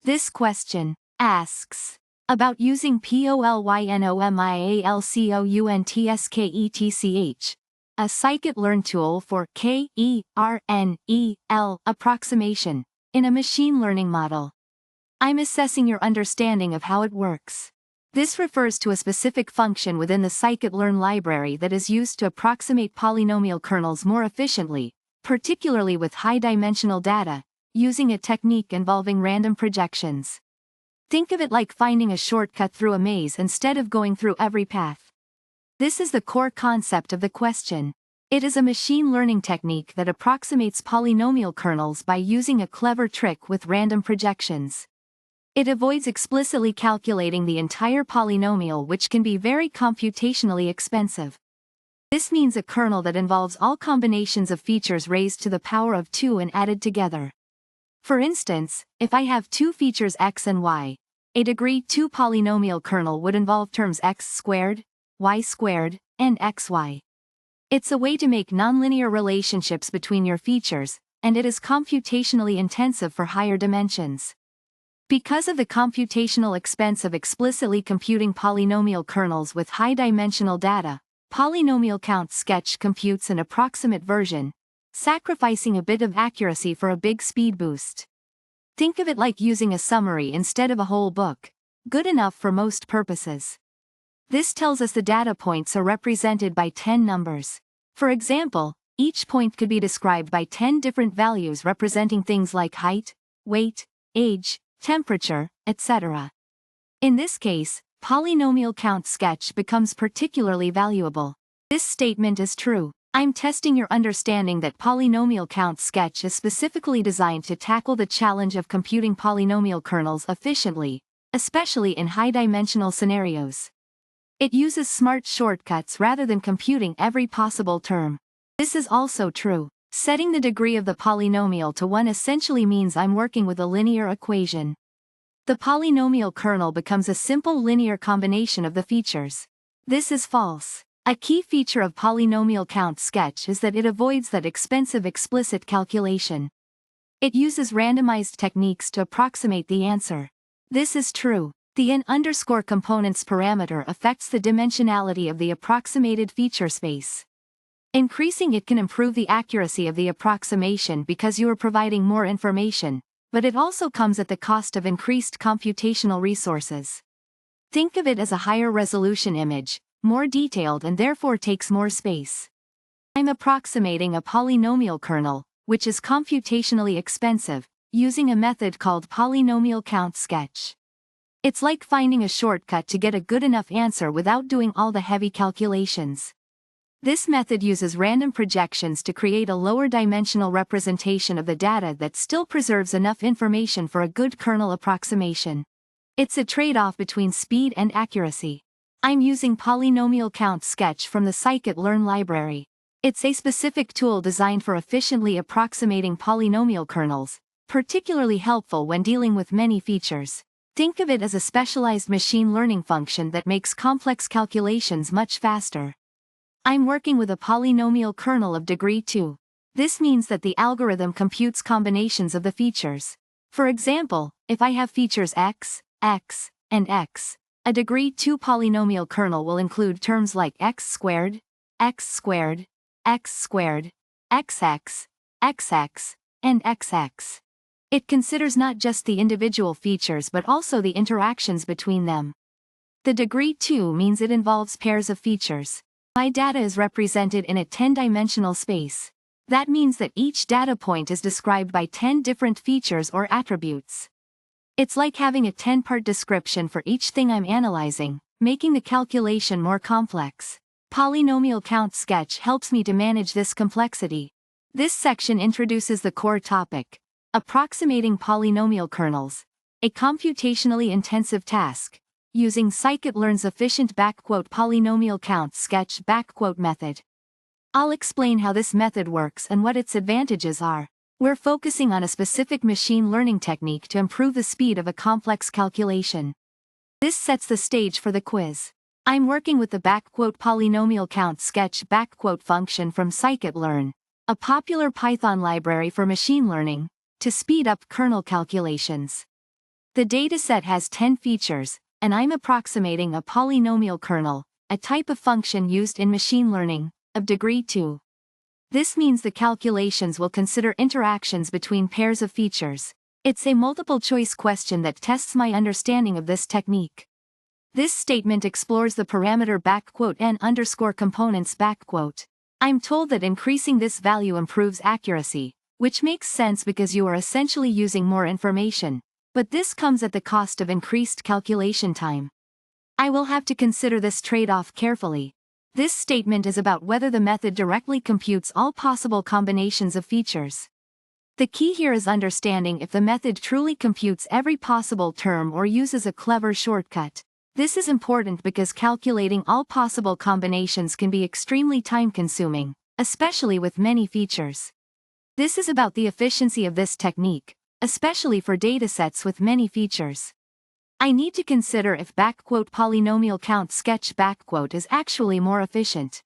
This question asks about using PolynomialCountSketch, a scikit-learn tool for kernel approximation, in a machine learning model. I'm assessing your understanding of how it works. This refers to a specific function within the scikit-learn library that is used to approximate polynomial kernels more efficiently, particularly with high-dimensional data, using a technique involving random projections. Think of it like finding a shortcut through a maze instead of going through every path. This is the core concept of the question. It is a machine learning technique that approximates polynomial kernels by using a clever trick with random projections. It avoids explicitly calculating the entire polynomial, which can be very computationally expensive. This means a kernel that involves all combinations of features raised to the power of 2 and added together. For instance, if I have two features x and y, a degree 2 polynomial kernel would involve terms x squared, y squared, and xy. It's a way to make nonlinear relationships between your features, and it is computationally intensive for higher dimensions. Because of the computational expense of explicitly computing polynomial kernels with high-dimensional data, PolynomialCountSketch computes an approximate version, sacrificing a bit of accuracy for a big speed boost. Think of it like using a summary instead of a whole book, good enough for most purposes. This tells us the data points are represented by 10 numbers. For example, each point could be described by 10 different values representing things like height, weight, age, temperature, etc. In this case, PolynomialCountSketch becomes particularly valuable. This statement is true. I'm testing your understanding that PolynomialCountSketch is specifically designed to tackle the challenge of computing polynomial kernels efficiently, especially in high-dimensional scenarios. It uses smart shortcuts rather than computing every possible term. This is also true. Setting the degree of the polynomial to 1 essentially means I'm working with a linear equation. The polynomial kernel becomes a simple linear combination of the features. This is false. A key feature of PolynomialCountSketch is that it avoids that expensive explicit calculation. It uses randomized techniques to approximate the answer. This is true. The n_components parameter affects the dimensionality of the approximated feature space. Increasing it can improve the accuracy of the approximation because you are providing more information, but it also comes at the cost of increased computational resources. Think of it as a higher resolution image, more detailed and therefore takes more space. I'm approximating a polynomial kernel, which is computationally expensive, using a method called PolynomialCountSketch. It's like finding a shortcut to get a good enough answer without doing all the heavy calculations. This method uses random projections to create a lower dimensional representation of the data that still preserves enough information for a good kernel approximation. It's a trade-off between speed and accuracy. I'm using PolynomialCountSketch from the scikit-learn library. It's a specific tool designed for efficiently approximating polynomial kernels, particularly helpful when dealing with many features. Think of it as a specialized machine learning function that makes complex calculations much faster. I'm working with a polynomial kernel of degree 2. This means that the algorithm computes combinations of the features. For example, if I have features x, x, and x, a degree 2 polynomial kernel will include terms like x squared, xx, xx, and xx. It considers not just the individual features but also the interactions between them. The degree 2 means it involves pairs of features. My data is represented in a 10-dimensional space. That means that each data point is described by 10 different features or attributes. It's like having a 10-part description for each thing I'm analyzing, making the calculation more complex. PolynomialCountSketch helps me to manage this complexity. This section introduces the core topic: approximating polynomial kernels, a computationally intensive task, using scikit-learn's efficient PolynomialCountSketch method. I'll explain how this method works and what its advantages are. We're focusing on a specific machine learning technique to improve the speed of a complex calculation. This sets the stage for the quiz. I'm working with the PolynomialCountSketch function from scikit-learn, a popular Python library for machine learning, to speed up kernel calculations. The dataset has 10 features, and I'm approximating a polynomial kernel, a type of function used in machine learning, of degree 2. This means the calculations will consider interactions between pairs of features. It's a multiple-choice question that tests my understanding of this technique. This statement explores the parameter n_components . I'm told that increasing this value improves accuracy, which makes sense because you are essentially using more information, but this comes at the cost of increased calculation time. I will have to consider this trade-off carefully. This statement is about whether the method directly computes all possible combinations of features. The key here is understanding if the method truly computes every possible term or uses a clever shortcut. This is important because calculating all possible combinations can be extremely time-consuming, especially with many features. This is about the efficiency of this technique, especially for datasets with many features. I need to consider if "PolynomialCountSketch" is actually more efficient.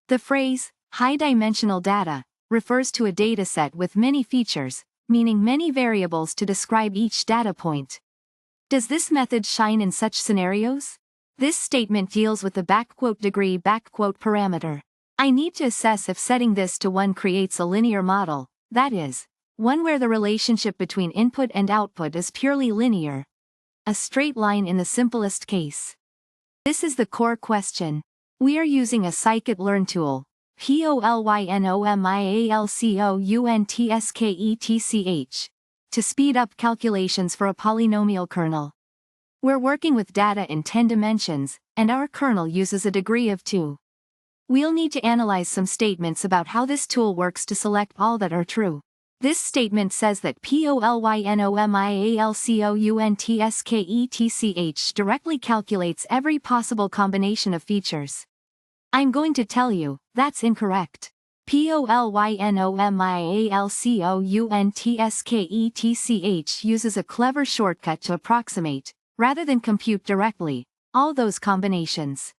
The phrase, high-dimensional data, refers to a dataset with many features, meaning many variables to describe each data point. Does this method shine in such scenarios? This statement deals with the "degree" parameter. I need to assess if setting this to 1 creates a linear model, that is, one where the relationship between input and output is purely linear. A straight line in the simplest case. This is the core question. We are using a scikit-learn tool, PolynomialCountSketch, to speed up calculations for a polynomial kernel. We're working with data in 10 dimensions, and our kernel uses a degree of 2. We'll need to analyze some statements about how this tool works to select all that are true. This statement says that PolynomialCountSketch directly calculates every possible combination of features. I'm going to tell you, that's incorrect. PolynomialCountSketch uses a clever shortcut to approximate, rather than compute directly, all those combinations.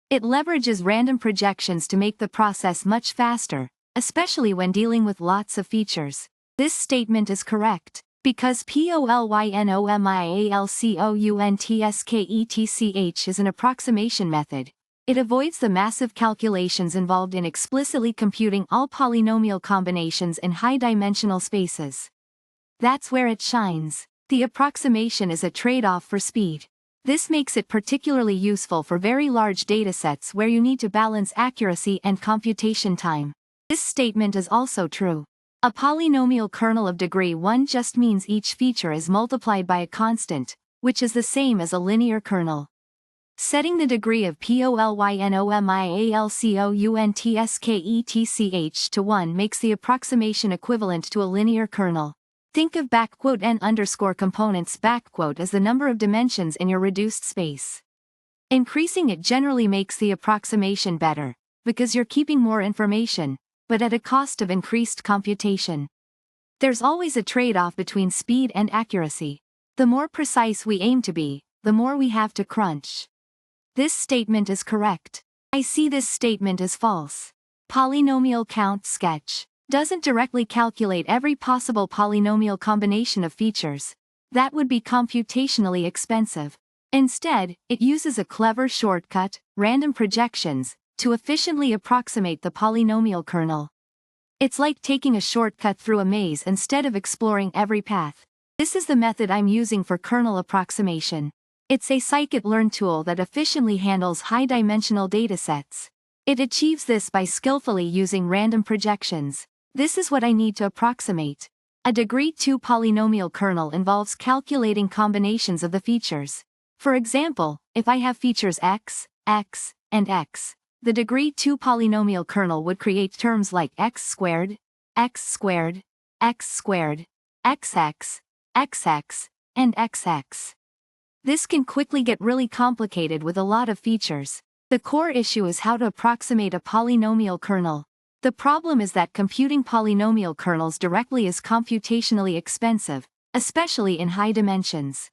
It leverages random projections to make the process much faster, especially when dealing with lots of features. This statement is correct, because PolynomialCountSketch is an approximation method. It avoids the massive calculations involved in explicitly computing all polynomial combinations in high-dimensional spaces. That's where it shines. The approximation is a trade-off for speed. This makes it particularly useful for very large datasets where you need to balance accuracy and computation time. This statement is also true. A polynomial kernel of degree 1 just means each feature is multiplied by a constant, which is the same as a linear kernel. Setting the degree of PolynomialCountSketch to 1 makes the approximation equivalent to a linear kernel. Think of n_components as the number of dimensions in your reduced space. Increasing it generally makes the approximation better, because you're keeping more information, but at a cost of increased computation. There's always a trade-off between speed and accuracy. The more precise we aim to be, the more we have to crunch. This statement is correct. I see this statement as false. PolynomialCountSketch doesn't directly calculate every possible polynomial combination of features. That would be computationally expensive. Instead, it uses a clever shortcut, random projections, to efficiently approximate the polynomial kernel. It's like taking a shortcut through a maze instead of exploring every path. This is the method I'm using for kernel approximation. It's a scikit-learn tool that efficiently handles high-dimensional datasets. It achieves this by skillfully using random projections. This is what I need to approximate. A degree 2 polynomial kernel involves calculating combinations of the features. For example, if I have features x, x, and x, the degree 2 polynomial kernel would create terms like x squared, xx, xx, and xx. This can quickly get really complicated with a lot of features. The core issue is how to approximate a polynomial kernel. The problem is that computing polynomial kernels directly is computationally expensive, especially in high dimensions.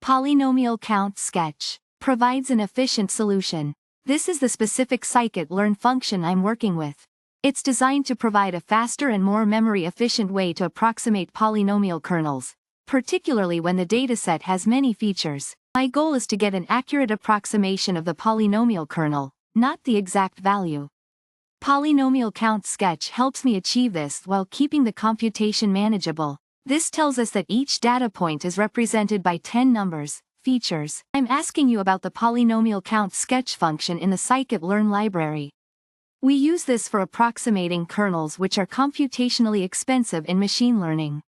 PolynomialCountSketch provides an efficient solution. This is the specific scikit-learn function I'm working with. It's designed to provide a faster and more memory-efficient way to approximate polynomial kernels, particularly when the dataset has many features. My goal is to get an accurate approximation of the polynomial kernel, not the exact value. PolynomialCountSketch helps me achieve this while keeping the computation manageable. This tells us that each data point is represented by 10 numbers, features. I'm asking you about the PolynomialCountSketch function in the scikit-learn library. We use this for approximating kernels which are computationally expensive in machine learning.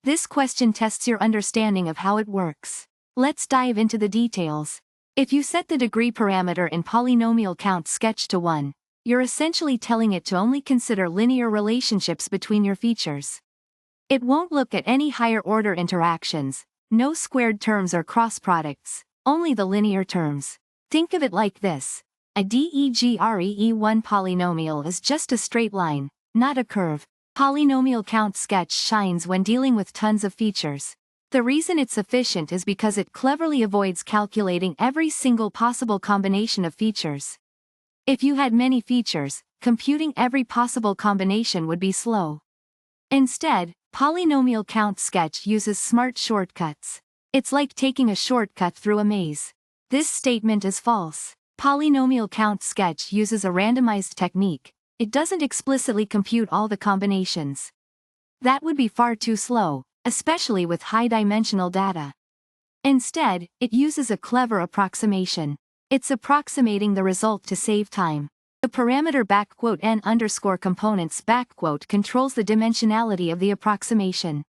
This question tests your understanding of how it works. Let's dive into the details. If you set the degree parameter in PolynomialCountSketch to 1, you're essentially telling it to only consider linear relationships between your features. It won't look at any higher-order interactions, no squared terms or cross-products, only the linear terms. Think of it like this. A degree1 polynomial is just a straight line, not a curve. PolynomialCountSketch shines when dealing with tons of features. The reason it's efficient is because it cleverly avoids calculating every single possible combination of features. If you had many features, computing every possible combination would be slow. Instead, PolynomialCountSketch uses smart shortcuts. It's like taking a shortcut through a maze. This statement is false. PolynomialCountSketch uses a randomized technique. It doesn't explicitly compute all the combinations. That would be far too slow, especially with high-dimensional data. Instead, it uses a clever approximation. It's approximating the result to save time. The parameter n_components controls the dimensionality of the approximation.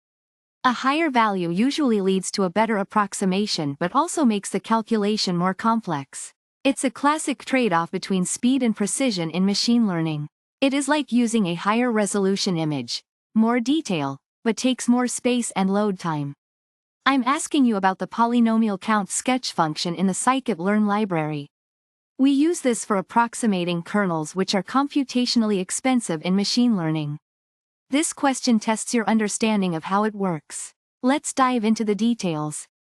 A higher value usually leads to a better approximation but also makes the calculation more complex. It's a classic trade-off between speed and precision in machine learning. It is like using a higher resolution image, more detail, but takes more space and load time. I'm asking you about the PolynomialCountSketch function in the scikit-learn library. We use this for approximating kernels which are computationally expensive in machine learning. This question tests your understanding of how it works. Let's dive into the details.